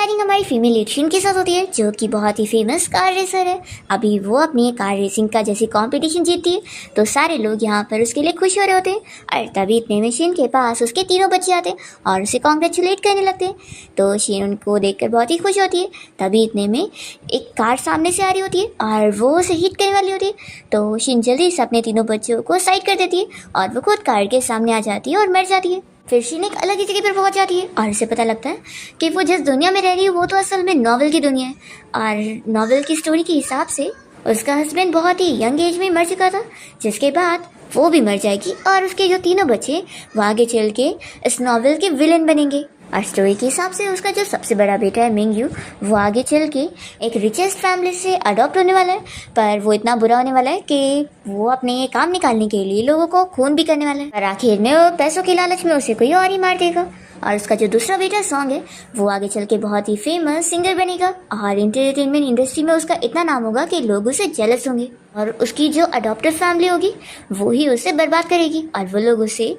Firing हमारी female lead शीन के साथ होती है, जो कि बहुत ही फेमस कार रेसर है। अभी वो अपनी कार रेसिंग का जैसी कंपटीशन जीतती है तो सारे लोग यहाँ पर उसके लिए खुश हो रहे होते हैं। और तभी इतने में शीन के पास उसके तीनों बच्चे आते हैं और उसे कॉन्ग्रेचुलेट करने लगते हैं। तो शीन उनको देखकर बहुत ही खुश होती है। तभी इतने में एक कार सामने से आ रही होती है और वो उसे हिट करने वाली होती है। तो शीन जल्दी से अपने तीनों बच्चों को साइड कर देती है और वो खुद कार के सामने आ जाती है और मर जाती है। फिर शीन एक अलग ही जगह पर पहुंच जाती है और उसे पता लगता है कि वो जिस दुनिया में रह रही है वो तो असल में नॉवेल की दुनिया है। और नॉवेल की स्टोरी के हिसाब से उसका हस्बैंड बहुत ही यंग एज में मर चुका था, जिसके बाद वो भी मर जाएगी और उसके जो तीनों बच्चे वो आगे चल के इस नॉवेल के विलेन बनेंगे। और स्टोरी के हिसाब से उसका जो सबसे बड़ा बेटा है मिंग यू, वो आगे चल के एक रिचेस्ट फैमिली से अडॉप्ट होने वाला है। पर वो इतना बुरा होने वाला है कि वो अपने काम निकालने के लिए लोगों को खून भी करने वाला है। और आखिर में वो पैसों के लालच में उसे कोई और ही मार देगा। और उसका जो दूसरा बेटा सॉन्ग है वो आगे चल के बहुत ही फेमस सिंगर बनेगा और एंटरटेनमेंट इंडस्ट्री में उसका इतना नाम होगा कि लोग उसे जेलस होंगे। और उसकी जो अडॉप्टेड फैमिली होगी वो ही उसे बर्बाद करेगी और वो लोग उसे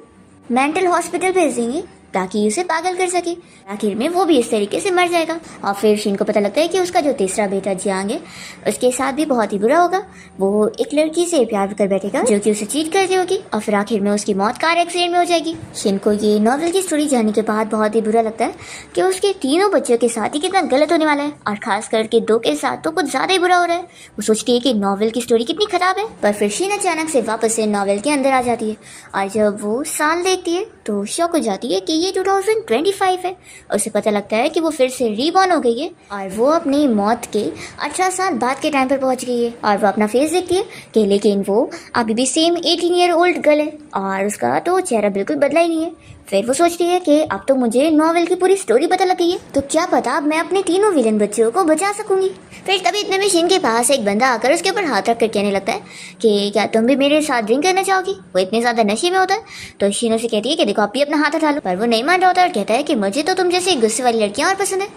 मेंटल हॉस्पिटल भेज देंगे ताकि उसे पागल कर सके। आखिर में वो भी इस तरीके से मर जाएगा। और फिर शीन को पता लगता है कि उसका जो तीसरा बेटा जियांग है उसके साथ भी बहुत ही बुरा होगा। वो एक लड़की से प्यार कर बैठेगा जो कि उसे चीट करती होगी और फिर आखिर में उसकी मौत कार एक्सीडेंट में हो जाएगी। शीन को ये नॉवेल की स्टोरी जानने के बाद बहुत ही बुरा लगता है कि उसके तीनों बच्चों के साथ ही कितना गलत होने वाला है और खास करके दो के साथ तो कुछ ज्यादा ही बुरा हो रहा है। वो सोचती है कि नॉवेल की स्टोरी कितनी खराब है। पर फिर शीन अचानक से वापस से नॉवेल के अंदर आ जाती है और जब वो साल देखती है तो शॉक हो जाती है कि ये 2025 है। उसे पता लगता है कि वो फिर से रीबॉर्न हो गई है और वो अपनी मौत के 18 साल बाद के टाइम पर पहुंच गई है। और वो अपना फेस देखती है कि लेकिन वो अभी भी सेम 18 ईयर ओल्ड गर्ल है और उसका तो चेहरा बिल्कुल बदला ही नहीं है। फिर वो सोचती है कि अब तो मुझे नॉवेल की पूरी स्टोरी पता लग गई है, तो क्या पता अब मैं अपने तीनों विलन बच्चों को बचा सकूंगी। फिर तभी इतने में शीन के पास एक बंदा आकर उसके ऊपर हाथ रख कर कहने लगता है कि क्या तुम भी मेरे साथ ड्रिंक करना चाहोगी। वो इतने ज्यादा नशे में होता है। तो शीन उसे कहती है कि देखो आप भी अपना हाथ उठा लो। पर वो नहीं मान रहा होता और कहता है कि मुझे तो तुम जैसे गुस्से वाली लड़कियां और पसंद है।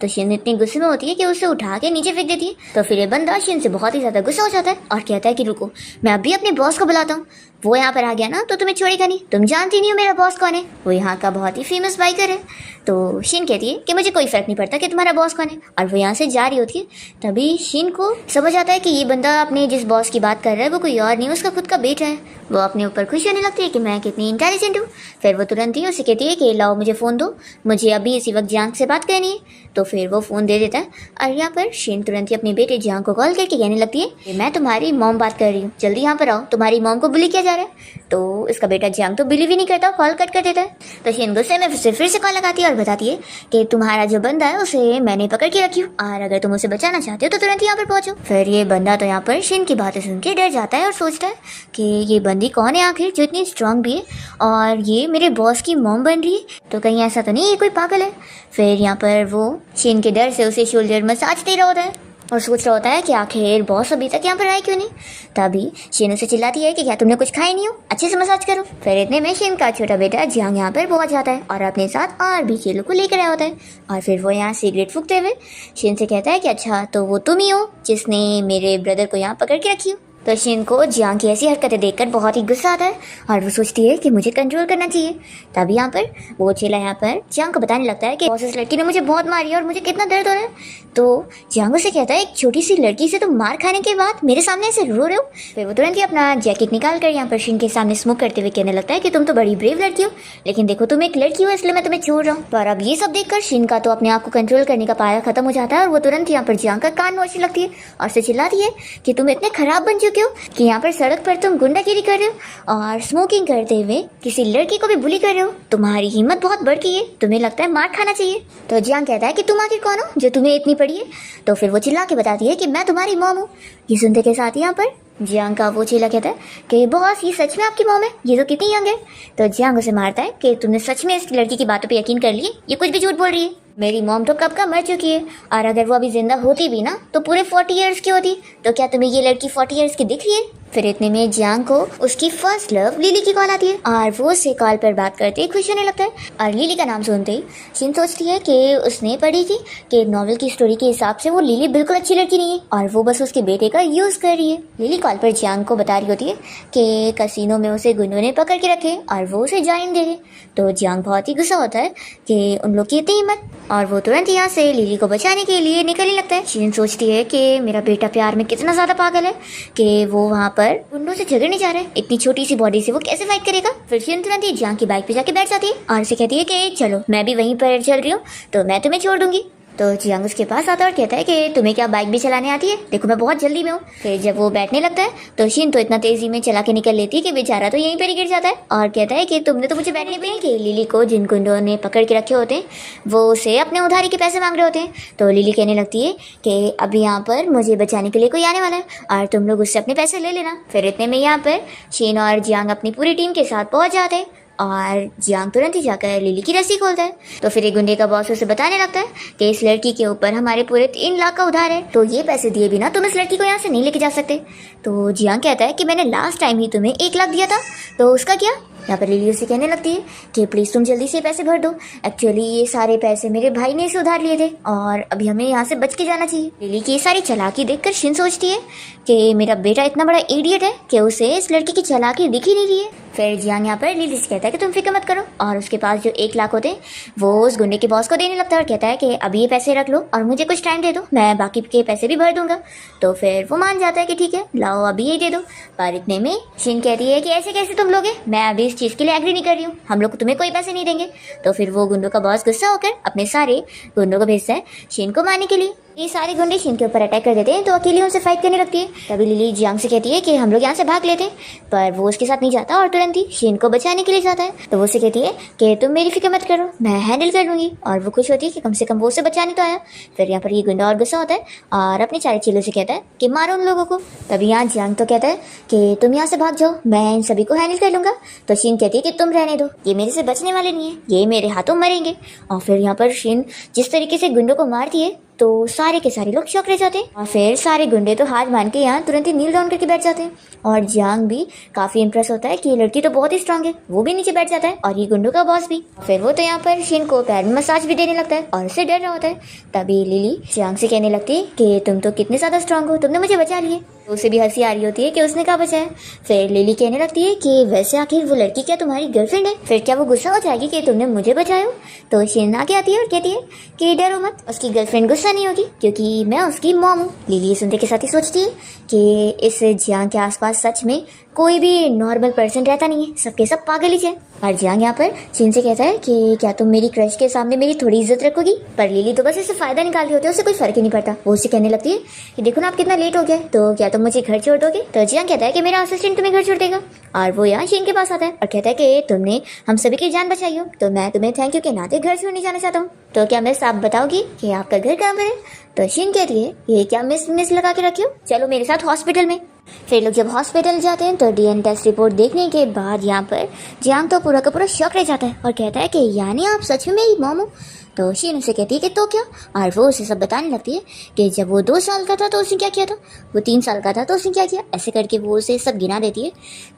तो शीन इतनी गुस्से में होती है कि उसे उठा के नीचे फेंक देती है। तो फिर ये बंदा शीन से बहुत ही ज्यादा गुस्सा हो जाता है और कहता है कि रुको, मैं अभी अपने बॉस को बुलाता हूँ। वो यहाँ पर आ गया ना तो तुम्हें छोड़ेगा नहीं, तुम जानती नहीं हो मेरा बॉस कौन है। वो यहाँ का बहुत ही फेमस बाइकर है। तो शीन कहती है कि मुझे कोई फर्क नहीं पड़ता कि तुम्हारा बॉस कौन है और वो यहाँ से जा रही होती है। तभी शीन को समझ आता है कि ये बंदा अपने जिस बॉस की बात कर रहा है वो कोई और नहीं, उसका खुद का बेटा है। वो अपने ऊपर खुश होने लगती है कि मैं कितनी इंटेलिजेंट हूँ। फिर वो तुरंत ही उसे कहती है कि लाओ मुझे फ़ोन दो, मुझे अभी इसी वक्त जियांग से बात करनी है। तो फिर वो फ़ोन दे देता है और यहाँ पर शीन तुरंत ही अपने बेटे जियांग को कॉल करके कहने लगती है कि मैं तुम्हारी मॉम बात कर रही हूँ, जल्दी यहाँ पर आओ, तुम्हारी मॉम को बुली किया जा रहा है। तो इसका बेटा जियांग तो बिलीव ही नहीं करता, कॉल कट कर देता है। तो शीन गुस्से में फिर से कॉल लगाती है और बताती है कि तुम्हारा जो बंदा है उसे मैंने पकड़ के रखी हूँ और अगर तुम उसे बचाना चाहते हो तो तुरंत यहाँ पर पहुंचो। फिर ये बंदा तो यहाँ पर शीन की बातें सुन के डर जाता है और सोचता है कि ये बंदी कौन है आखिर जो इतनी स्ट्रांग भी है और ये मेरे बॉस की मॉम बन रही है, तो कहीं ऐसा तो नहीं ये कोई पागल है। फिर यहाँ पर वो शीन के डर से उसे शोल्डर मसाज दे रहा होता है और सोच रहा होता है कि आखिर बॉस अभी तक यहाँ पर आए क्यों नहीं। तभी शीन उसे चिल्लाती है कि क्या तुमने कुछ खाई नहीं हो, अच्छे से मसाज करो। फिर इतने में शीन का छोटा बेटा जियांग यहाँ पर पहुंच जाता है और अपने साथ और भी चीलों को लेकर आया होता है। और फिर वो यहाँ सिगरेट फूकते हुए शीन से कहता है कि अच्छा तो वो तुम ही हो जिसने मेरे ब्रदर को यहाँ पकड़ के रखी हो। तो शीन को जियांग की ऐसी हरकतें देखकर बहुत ही गुस्सा आता है और वो सोचती है कि मुझे कंट्रोल करना चाहिए। तभी यहाँ पर वो चेला यहाँ पर जियांग को बताने लगता है कि बॉस इस लड़की ने मुझे बहुत मारी और मुझे कितना दर्द हो रहा है। तो जियांग उसे कहता है एक छोटी सी लड़की से तुम मार खाने के बाद मेरे सामने ऐसे रो रहे हो। फिर वो तुरंत ही अपना जैकेट निकाल कर यहाँ पर शीन के सामने स्मोक करते हुए कहने लगता है कि तुम तो बड़ी ब्रेव लड़की हो, लेकिन देखो तुम एक लड़की हो इसलिए मैं तुम्हें छोड़ रहा हूँ। पर अब ये सब देखकर शीन का तो अपने आप को कंट्रोल करने का पाया खत्म हो जाता है और वो तुरंत यहाँ पर जियांग का कान नोचने लगती है और उसे चिल्लाती है कि तुम इतने खराब बन चुके हो कि यहाँ पर सड़क पर तुम गुंडागिरी कर रहे हो और स्मोकिंग करते हुए किसी लड़की को भी बुली कर रहे हो, तुम्हारी हिम्मत बहुत बढ़ गई है, तुम्हें लगता है मार खाना चाहिए। तो जियांग कहता है कि तुम आखिर कौन हो जो तुम्हें इतनी पड़ी है। तो फिर वो चिल्ला के बताती है कि मैं तुम्हारी मॉम हूँ। ये सुनते के साथ यहाँ पर जियांग का वो चेला कहता है कि बॉस ये सच में आपकी मॉम है, ये तो कितनी यंग है। तो जियांग उसे मारता है कि तुमने सच में इस लड़की की बातों पे यकीन कर लिए, ये कुछ भी झूठ बोल रही है। मेरी मॉम तो कब का मर चुकी है और अगर वो अभी जिंदा होती भी ना तो पूरे 40 इयर्स की होती। तो क्या तुम्हें ये लड़की 40 इयर्स की दिख रही है। फिर इतने में जियांग को उसकी फर्स्ट लव लिली की कॉल आती है और वो उससे कॉल पर बात करते ही खुश होने लगता है। और लिली का नाम सुनते ही शिन सोचती है कि उसने पढ़ी थी कि नॉवल की स्टोरी के हिसाब से वो लिली बिल्कुल अच्छी लड़की नहीं है और वो बस उसके बेटे का यूज कर रही है। लिली कॉल पर जियांग को बता रही होती है कि कसिनो में उसे गुंडों ने पकड़ के रखे और वो उसे ज्वाइन दे रहे। तो जियांग बहुत ही गुस्सा होता है कि उन लोग की इतनी हिम्मत, और वो तुरंत यहाँ से लिली को बचाने के लिए निकलने लगता है। शिन सोचती है कि मेरा बेटा प्यार में कितना ज्यादा पागल है कि वो वहाँ पर गुंडों से झगड़ने जा रहा है, इतनी छोटी सी बॉडी से वो कैसे फाइट करेगा। फिर शिन तुरंत ही जियांग की बाइक पे जाके बैठ जाती है और उसे कहती है कि चलो मैं भी वहीं पर चल रही हूँ तो मैं तुम्हें छोड़ दूंगी। तो जियांग उसके पास आता है और कहता है कि तुम्हें क्या बाइक भी चलाने आती है, देखो मैं बहुत जल्दी में हूँ। फिर जब वो बैठने लगता है तो शिन तो इतना तेजी में चला के निकल लेती है कि बेचारा तो यहीं पर ही गिर जाता है और कहता है कि तुमने तो मुझे बैठने पे कि लिली को जिन गुंडों ने पकड़ के रखे होते हैं वो उसे अपने उधारी के पैसे मांग रहे होते हैं। तो लिली कहने लगती है कि अभी यहाँ पर मुझे बचाने के लिए कोई आने वाला है और तुम लोग उससे अपने पैसे ले लेना। फिर इतने में यहाँ पर शिन और जियांग अपनी पूरी टीम के साथ पहुंच जाते हैं और जियांग तुरंत ही जाकर लिली की रस्सी खोलता है। तो फिर एक गुंडे का बॉस उसे बताने लगता है कि इस लड़की के ऊपर हमारे पूरे 3 लाख का उधार है, तो ये पैसे दिए बिना तुम इस लड़की को यहाँ से नहीं लेके जा सकते। तो जियांग कहता है कि मैंने लास्ट टाइम ही तुम्हें 1 लाख दिया था तो उसका क्या। यहाँ पर लिली उसे कहने लगती है कि प्लीज़ तुम जल्दी से पैसे भर दो, एक्चुअली ये सारे पैसे मेरे भाई ने इसे उधार लिए थे और अभी हमें यहाँ से बच के जाना चाहिए। लिली की ये सारी चालाकी देखकर शिन सोचती है कि मेरा बेटा इतना बड़ा इडियट है कि उसे इस लड़की की चालाकी दिख ही नहीं रही है। फिर जियांग यहाँ पर लिली से कहता है कि तुम फिक्र मत करो और उसके पास जो 1 लाख होते हैं वो उस गुंडे के बॉस को देने लगता है और कहता है कि अभी ये पैसे रख लो और मुझे कुछ टाइम दे दो, मैं बाकी के पैसे भी भर दूंगा। तो फिर वो मान जाता है कि ठीक है लाओ अभी यही दे दो। पर इतने में शिन कहती है कि ऐसे कैसे तुम लोगे, मैं अभी इस चीज़ के लिए एग्री नहीं कर रही हूँ, हम लोग तुम्हें कोई पैसे नहीं देंगे। तो फिर वो गुंडों का बॉस गुस्सा होकर अपने सारे गुंडों को भेजता है शिन को मारने के लिए। ये सारे गुंडे शिन के ऊपर अटैक कर देते हैं तो अकेले उनसे फाइट करने लगती है। तभी लिली जियांग से कहती है कि हम लोग यहाँ से भाग लेते हैं, पर वो उसके साथ नहीं जाता और तुरंत ही शिन को बचाने के लिए जाता है। तो वो उसे कहती है कि तुम मेरी फिक्र मत करो, मैं हैंडल कर लूंगी, और वो खुश होती है कि कम से कम वो उसे बचाने तो आया। फिर यहाँ पर ये गुंडा और गुस्सा होता है और अपने 4 चेलों से कहता है कि मारो उन लोगों को। तभी यहाँ जियांग तो कहता है कि तुम यहाँ से भाग जाओ, मैं इन सभी को हैंडल कर लूंगा। तो शिन कहती है कि तुम रहने दो, ये मेरे से बचने वाले नहीं है, ये मेरे हाथों मरेंगे। और फिर यहाँ पर शिन जिस तरीके से गुंडों को मारती है तो सारे के सारे लोग शौक रह जाते हैं और फिर सारे गुंडे तो हाथ मान के यहाँ तुरंत ही नील डाउन करके बैठ जाते हैं। और जियांग भी काफी इंप्रेस होता है कि ये लड़की तो बहुत ही स्ट्रांग है, वो भी नीचे बैठ जाता है और ये गुंडों का बॉस भी। फिर वो तो यहाँ पर शिन को पैर में मसाज भी देने लगता है और उससे डर रहा होता है। तभी लिली जियांग से कहने लगती है कि तुम तो कितने ज्यादा स्ट्रांग हो, तुमने मुझे बचा लिए। तो उसे भी हंसी आ रही होती है कि उसने कहा बचाया। फिर लिली कहने लगती है कि वैसे आखिर वो लड़की क्या तुम्हारी गर्लफ्रेंड है, फिर क्या वो गुस्सा हो जाएगी कि तुमने मुझे बचाया। तो शिन आगे आती है और कहती है कि डरो मत, उसकी गर्लफ्रेंड गुस्सा नहीं होगी क्योंकि मैं उसकी मॉम हूँ। लिली सुनते के साथ ही सोचती है कि इस जियांग के आसपास सच में कोई भी नॉर्मल पर्सन रहता नहीं है, सबके सब पागल ही है। और जियांग यहाँ पर शिन से कहता है कि क्या तुम मेरी क्रश के सामने मेरी थोड़ी इज्जत रखोगी। पर लिली तो बस इससे फायदा निकाल रही होती है, उससे कोई फर्क ही नहीं पड़ता। वो उससे कहने लगती है कि देखो ना आप कितना लेट हो गया, तो क्या तुम मुझे घर छोड़ दोगे। तो जियांग कहता है कि मेरा असिस्टेंट तुम्हें घर छोड़ देगा। और वो यहाँ शिन के पास आता है और कहता है कि तुमने हम सभी की जान बचाई हो, तो मैं तुम्हें थैंक यू के नाते घर छोड़ने जाना चाहता हूँ। तो क्या मिस आप बताओगी कि आपका घर कहाँ पर है। तो शिन कहती है ये क्या मिस लगा के रखी हो, चलो मेरे साथ हॉस्पिटल में। फिर लोग जब हॉस्पिटल जाते हैं तो डीएनए टेस्ट रिपोर्ट देखने के बाद यहाँ पर जियांग तो पूरा का पूरा शॉक रह जाता है और कहता है कि यानी आप सच में मेरी मॉम हो। तो शिन उसे कहती है कि तो क्या, और वो उसे सब बताने लगती है कि जब वो 2 साल का था तो उसने क्या किया था, वो 3 साल का था तो उसने क्या किया, ऐसे करके वो उसे सब गिना देती है।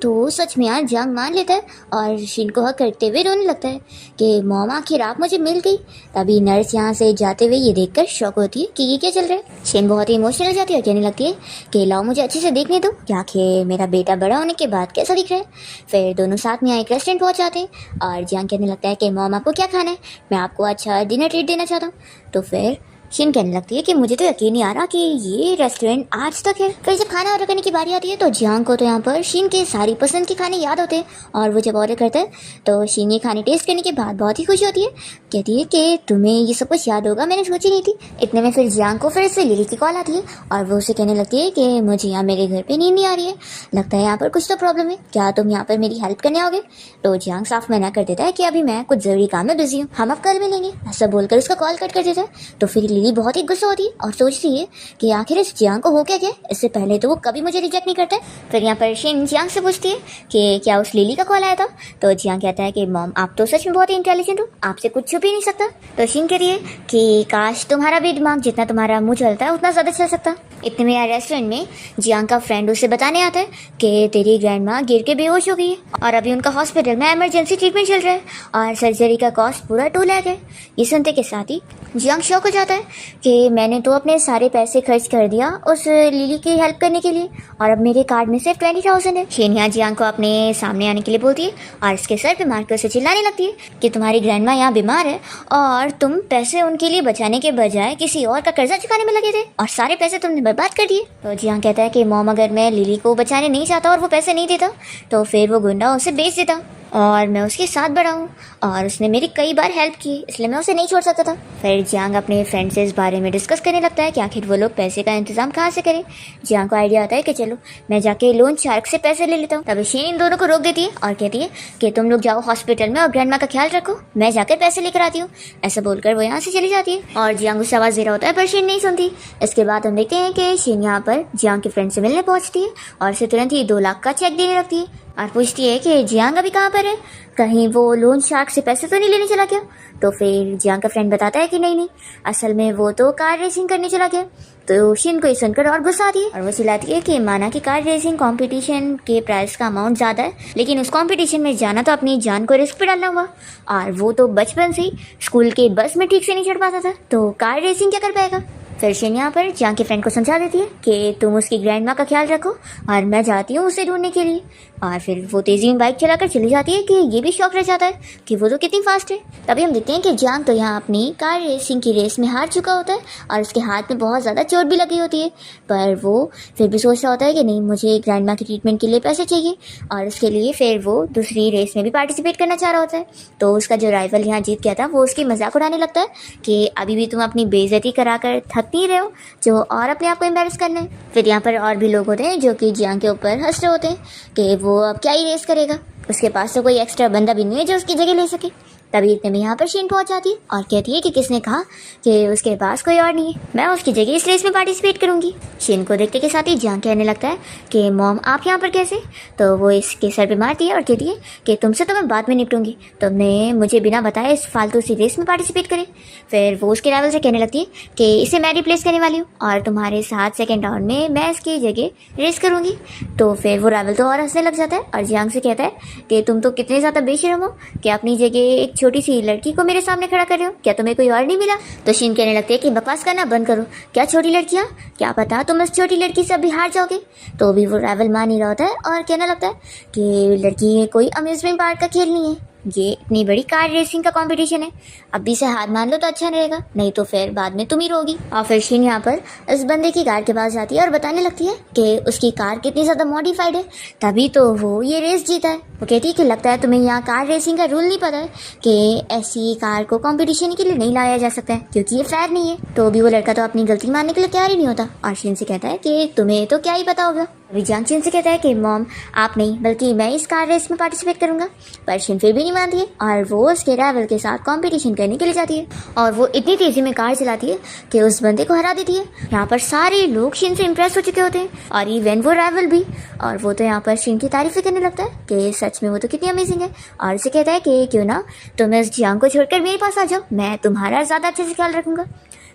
तो सच में यार जियांग मान लेता है और शिन को हक करते हुए रोने लगता है कि मॉम आखिर आप मुझे मिल गई। तभी नर्स यहाँ से जाते हुए ये देखकर शॉक होती है कि ये क्या चल रहा है। शिन बहुत ही इमोशनल हो जाती है और कहने लगती है कि लाओ मुझे अच्छे से देखने दो कि आखिर मेरा बेटा बड़ा होने के बाद कैसा दिख रहा है। फिर दोनों साथ में एक रेस्टोरेंट पहुंच जाते हैं और जियांग कहने लगता है कि मॉम आपको क्या खाना है, मैं आपको अच्छा डिनर ट्रीट देना चाहता हूँ। तो फिर शिन कहने लगती है कि मुझे तो यकीन नहीं आ रहा कि ये रेस्टोरेंट आज तक है। फिर जब खाना ऑर्डर करने की बारी आती है तो जियांग को तो यहाँ पर शिन के सारी पसंद के खाने याद होते हैं और वो जब ऑर्डर करता है तो शिन ये खाने टेस्ट करने के बाद बहुत ही खुशी होती है, कहती है कि तुम्हें ये सब कुछ याद होगा, मैंने सोची नहीं थी। इतने में फिर जियांग को फिर से लिली की कॉल आती है और वो उसे कहने लगती है कि मुझे यहाँ मेरे घर पे नींद नहीं आ रही है, लगता है यहाँ पर कुछ तो प्रॉब्लम है, क्या तुम यहाँ पर मेरी हेल्प करने आओगे। तो जियांग साफ मना कर देता है कि अभी मैं कुछ जरूरी काम में बिजी हूँ, हम अब कल मिलेंगे, ऐसा बोलकर उसका कॉल कट कर देता है। तो फिर लिली बहुत ही गुस्सा होती है और सोचती है कि आखिर इस जियांग को हो क्या गया, इससे पहले तो वो कभी मुझे रिजेक्ट नहीं करता। फिर यहाँ पर शिन जियांग से पूछती है कि क्या उस लिली का कॉल आया था। तो जियांग कहता है कि मॉम आप तो सच में बहुत ही इंटेलिजेंट हो, आपसे कुछ छुप ही नहीं सकता। तो शिन कह रही है कि काश तुम्हारा भी दिमाग जितना तुम्हारा मुंह चलता है उतना ज्यादा चल सकता। इतने में यार रेस्टोरेंट में जियांग का फ्रेंड उसे बताने आता है कि तेरी ग्रैंड माँ गिर के बेहोश हो गई है और अभी उनका हॉस्पिटल में इमरजेंसी ट्रीटमेंट चल रहा है और सर्जरी का कॉस्ट पूरा 2 लाख है। ये सुनते के साथ ही जियांग शॉक हो जाता है कि मैंने तो अपने सारे पैसे खर्च कर दिया उस लिली की हेल्प करने के लिए और अब मेरे कार्ड में सिर्फ 20,000 है। शेनिया जियांग को अपने सामने आने के लिए बोलती है और इसके सर पे मारकर उसे चिल्लाने लगती है कि तुम्हारी ग्रैंड माँ यहाँ बीमार है और तुम पैसे उनके लिए बचाने के बजाय किसी और का कर्जा चुकाने में लगे थे और सारे पैसे तुमने बर्बाद कर दिए। तो जियांग कहता है कि मॉम अगर मैं लिली को बचाने नहीं चाहता और वो पैसे नहीं देता तो फिर वो गुंडा उसे बेच देता और मैं उसके साथ बड़ा हूँ और उसने मेरी कई बार हेल्प की इसलिए मैं उसे नहीं छोड़ सकता था। फिर जियांग अपने फ्रेंड से इस बारे में डिस्कस करने लगता है कि आखिर वो लोग पैसे का इंतजाम कहाँ से करें। जियांग को आइडिया आता है कि चलो मैं जाके लोन शार्क से पैसे ले लेता हूँ। तब शीन इन दोनों को रोक देती है और कहती है कि तुम लोग जाओ हॉस्पिटल में और ग्रैंडमा का ख्याल रखो, मैं जाकर पैसे लेकर आती हूँ। ऐसा बोलकर वो यहाँ से चली जाती है और जियांग उसे आवाज़ दे रहा होता है पर शीन नहीं सुनती। इसके बाद हम देखते हैं कि शीन यहाँ पर जियांग के फ्रेंड से मिलने पहुँचती है और उसे तुरंत ही 2 लाख का चेक देने लगती है और पूछती है कि जियांग अभी कहाँ पर है, कहीं वो लोन शार्क से पैसे तो नहीं लेने चला गया। तो फिर जियांग का फ्रेंड बताता है कि नहीं, असल में वो तो कार रेसिंग करने चला गया। तो शिन को ये सुनकर और गुस्सा आती है और वो चिल्लाती है कि माना कि कार रेसिंग कंपटीशन के प्राइस का अमाउंट ज़्यादा है लेकिन उस कंपटीशन में जाना तो अपनी जान को रिस्क पे डालना हुआ और वो तो बचपन से ही स्कूल के बस में ठीक से नहीं चढ़ पाता था तो कार रेसिंग क्या कर पाएगा। फिर शिन यहाँ पर जियांग के फ्रेंड को समझा देती है कि तुम उसकी ग्रैंड माँ का ख्याल रखो और मैं जाती हूँ उसे ढूंढने के लिए। और फिर वो तेजी में बाइक चलाकर चली जाती है कि ये भी शौक रह जाता है कि वो तो कितनी फास्ट है। तभी हम देखते हैं कि जियांग तो यहाँ अपनी कार रेसिंग की रेस में हार चुका होता है और उसके हाथ में बहुत ज़्यादा चोट भी लगी होती है पर वो फिर भी सोच रहा होता है कि नहीं, मुझे ग्रैंड माँ के ट्रीटमेंट के लिए पैसे चाहिए और उसके लिए फिर वो दूसरी रेस में भी पार्टिसिपेट करना चाह रहा होता है। तो उसका जो राइवल यहाँ जीत गया था वो उसकी मजाक उड़ाने लगता है कि अभी भी तुम अपनी बेइज्जती कराकर थक नहीं रहे हो जो और अपने आप को एम्बेरस करना है। फिर यहाँ पर और भी लोग होते हैं जो कि जियांग के ऊपर हंस रहे होते हैं कि वो अब क्या ही रेस करेगा, उसके पास तो कोई एक्स्ट्रा बंदा भी नहीं है जो उसकी जगह ले सके। तभी इतने में यहाँ पर शीन पहुंच जाती है और कहती है कि किसने कहा कि उसके पास कोई और नहीं है, मैं उसकी जगह इस रेस में पार्टिसिपेट करूंगी। शीन को देखते के साथ ही जियांग कहने लगता है कि मॉम आप यहाँ पर कैसे। तो वो इसके सर पे मारती है और कहती है कि तुमसे तो मैं बाद में निपटूंगी, तुमने मुझे बिना बताए इस फालतू सी रेस में पार्टिसिपेट करे। फिर वो उसके राइवल से कहने लगती है कि इसे मैं रिप्लेस करने वाली हूँ और तुम्हारे साथ सेकेंड राउंड में मैं इसकी जगह रेस करूँगी। तो फिर वो राइवल तो और हंसने लग जाता है और जियांग से कहता है कि तुम तो कितने ज़्यादा बेशरम हो कि अपनी जगह एक छोटी सी लड़की को मेरे सामने खड़ा कर रहे हो, क्या तुम्हें कोई और नहीं मिला। तो शीन कहने लगते हैं कि बकवास करना बंद करो, क्या छोटी लड़कियाँ, क्या पता तुम इस छोटी लड़की से अभी हार जाओगे। तो भी वो राइवल मान ही रहा होता है और कहने लगता है कि लड़की कोई अम्यूजमेंट पार्क का खेल नहीं है, ये इतनी बड़ी कार रेसिंग का कंपटीशन है, अभी से हार मान लो तो अच्छा रहेगा, नहीं तो फिर बाद में तुम ही रोगी। और फिर शीन यहाँ पर इस बंदे की कार के पास जाती है और बताने लगती है कि उसकी कार कितनी ज़्यादा मॉडिफाइड है तभी तो वो ये रेस जीता है। वो कहती है कि लगता है तुम्हें यहाँ कार रेसिंग का रूल नहीं पता है कि ऐसी कार को कंपटीशन के लिए नहीं लाया जा सकता है क्योंकि ये फेयर नहीं है। तो भी वो लड़का तो अपनी गलती मानने के लिए तैयार ही नहीं होता और शीन से कहता है कि तुम्हें तो क्या ही पता होगा। अभी जियांग शीन से कहता है कि मॉम आप नहीं बल्कि मैं इस कार रेस में पार्टिसिपेट करूंगा, पर शीन फिर भी नहीं मानती है और वो उसके राइवल के साथ कंपटीशन करने के लिए जाती है और वो इतनी तेजी में कार चलाती है कि उस बंदे को हरा देती है। यहाँ पर सारे लोग शीन से इम्प्रेस हो चुके होते हैं और इवन वो राइवल भी, और वो तो यहाँ पर शीन की तारीफ करने लगता है कि सच में वो तो कितनी अमेजिंग है और उसे कहता है कि क्यों ना तुम इस जियांग को छोड़कर मेरे पास आ जाओ, मैं तुम्हारा ज़्यादा अच्छे से ख्याल रखूंगा।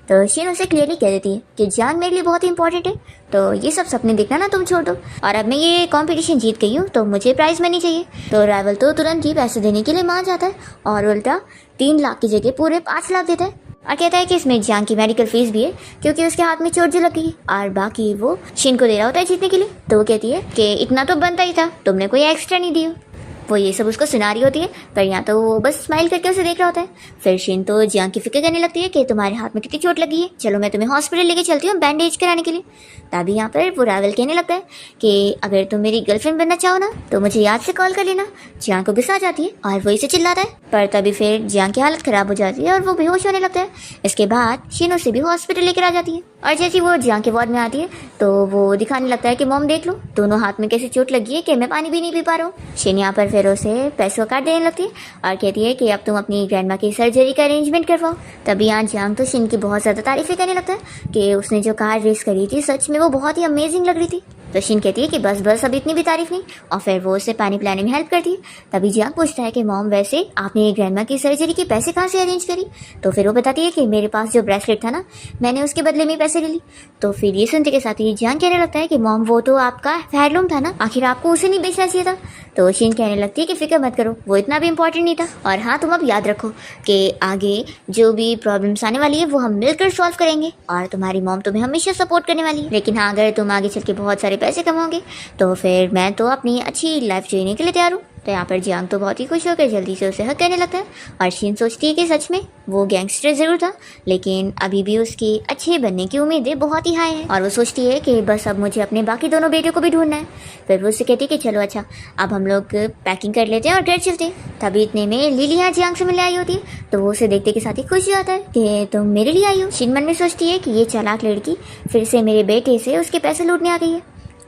तो शीन उसे क्लियरली कह देती है कि जियांग मेरे लिए बहुत ही इंपॉर्टेंट है, तो ये सब सपने देखना ना तुम छोड़ दो और अब मैं ये कंपटीशन जीत गई हूँ तो मुझे प्राइज मनी चाहिए। तो राइवल तो तुरंत ही पैसे देने के लिए मान जाता है और उल्टा 3 लाख की जगह पूरे 5 लाख देता है और कहता है कि इसमें जियांग की मेडिकल फीस भी है क्योंकि उसके हाथ में चोट जो लगी है और बाकी वो शीन को दे रहा होता है जीतने के लिए। तो वो कहती है कि इतना तो बनता ही था, तुमने कोई एक्स्ट्रा नहीं दी। वो ये सब उसको सुना रही होती है पर यहाँ तो वो बस स्माइल करके उसे देख रहा होता है। फिर शीन तो जियांग की फिक्र करने लगती है कि तुम्हारे हाथ में कितनी चोट लगी है, चलो मैं तुम्हें हॉस्पिटल लेके चलती हूँ बैंडेज कराने के लिए। तभी यहाँ पर वो राइवल कहने लगता है कि अगर तुम मेरी गर्लफ्रेंड बनना चाहो ना तो मुझे याद से कॉल कर लेना। जियांग को गुस्सा आ जाती है और वो इसे चिल्लाता है पर तभी फिर जियांग की हालत खराब हो जाती है और वो बेहोश होने लगता है। इसके बाद शीन उसे भी हॉस्पिटल लेकर आ जाती है और जैसे वो जियांग के वार्ड में आती है तो वो दिखाने लगता है कि मॉम देख लो दोनों हाथ में कैसे चोट लगी है कि मैं पानी भी नहीं पी पा रहा हूँ। शीन यहाँ पर फिर उसे पैसों का कार्ड देने लगती है और कहती है कि अब तुम अपनी ग्रैंडमा की सर्जरी का अरेंजमेंट करवाओ। तभी यहाँ जियांग तो शीन की बहुत ज़्यादा तारीफें करने लगता है कि उसने जो कार रेस करी थी सच में वो बहुत ही अमेजिंग लग रही थी। तो शिन कहती है कि बस बस अब इतनी भी तारीफ नहीं, और फिर वो उससे पानी पिलाने में हेल्प करती है। तभी जियांग पूछता है कि मॉम वैसे आपने ग्रैंडमा की सर्जरी के पैसे कहाँ से अरेंज करी? तो फिर वो बताती है कि मेरे पास जो ब्रेसलेट था ना, मैंने उसके बदले में पैसे ले ली। तो फिर ये सुनते के साथ ही जियांग कहने लगता है कि मॉम वो तो आपका हेirloom था ना, आखिर आपको उसे नहीं बेचना चाहिए था। तो शिन कहने लगती है कि फिक्र मत करो, वो इतना भी इम्पोर्टेंट नहीं था, और हाँ तुम अब याद रखो कि आगे जो भी प्रॉब्लम्स आने वाली है वो हम मिलकर सॉल्व करेंगे, और तुम्हारी मॉम तुम्हें हमेशा सपोर्ट करने वाली है। लेकिन हाँ, अगर तुम आगे चल के बहुत सारे पैसे कमाओगे तो फिर मैं तो अपनी अच्छी लाइफ जीने के लिए तैयार हूँ। तो यहाँ पर जियांग तो बहुत ही खुश होकर जल्दी से उसे हक करने लगता है, और शिन सोचती है कि सच में वो गैंगस्टर जरूर था, लेकिन अभी भी उसकी अच्छे बनने की उम्मीदें बहुत ही हाई है, और वो सोचती है कि बस अब मुझे अपने बाकी दोनों बेटों को भी ढूंढना है। फिर वो उससे कहती है कि चलो अच्छा, अब हम लोग पैकिंग कर लेते हैं और घर चलते हैं। तभी इतने में लिली यहाँ जियांग से मिलने आई होती है, तो वो उसे देखते के साथ ही खुश हो जाता है कि तुम मेरे लिए आई हो। शिन मन में सोचती है कि ये चालाक लड़की फिर से मेरे बेटे से उसके पैसे लूटने आ गई है,